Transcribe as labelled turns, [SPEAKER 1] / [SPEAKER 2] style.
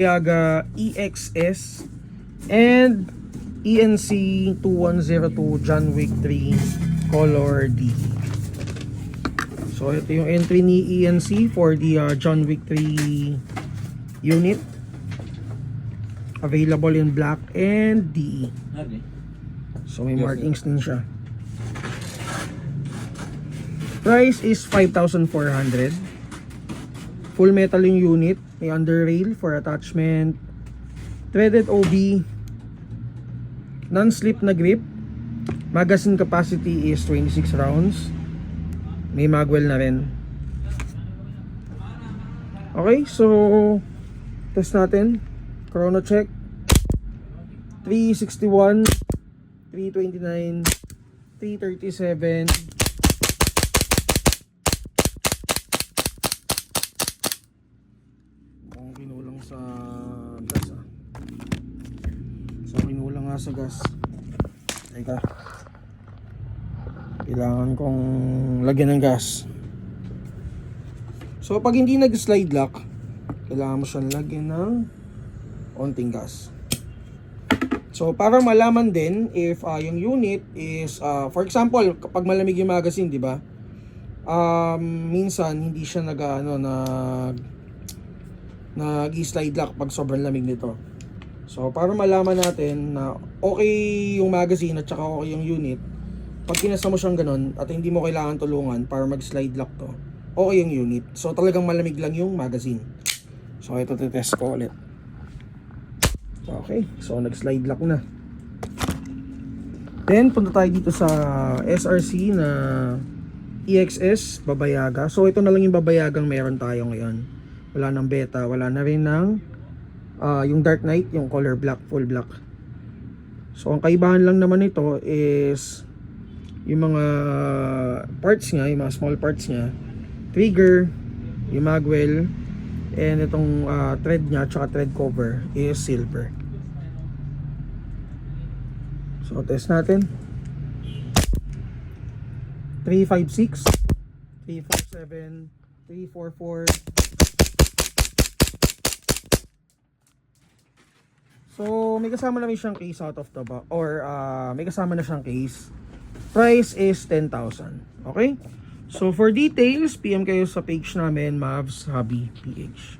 [SPEAKER 1] Yaga EXS and ENC 2102 John Wick 3 color D. So ito yung entry ni ENC for the John Wick 3 unit, available in black and DE. So may markings din siya. Price is 5,400. Full metal yung unit, may under rail for attachment, threaded OB, non-slip na grip, magazine capacity is 26 rounds, may magwell na rin. Okay, so test natin. Chrono check 361, 329, 337. Kinulang sa gas So kinulang nga sa gas. Teka, kailangan kong lagyan ng gas. So pag hindi nag-slide lock, kailangan mo siyang lagyan ng onting gas. So para malaman din if yung unit is for example, kapag malamig yung magazine, di ba? Minsan hindi siya nag-slide lock pag sobrang lamig nito. So para malaman natin na okay yung magazine at saka okay yung unit, pag kinasa mo siyang ganun at hindi mo kailangan tulungan para mag-slide lock to, okay yung unit. So talagang malamig lang yung magazine. So ito, test ko ulit. Okay, so nag-slide lock na. Then punta tayo dito sa SRC na EXS Babayaga. So ito na lang yung Babayagang meron tayo ngayon. Wala nang beta, wala na rin ng yung Dark Knight, yung color black, full black. So ang kaibahan lang naman ito is yung mga parts niya, yung mga small parts niya, trigger, yung magwell, and itong thread niya tsaka thread cover is silver. So test natin. 356, 347, 344. So may kasama naman siyang case out of the box, or may kasama na siyang case. Price is 10,000. Okay? So for details, PM kayo sa page namin, Mavs Hobby PH.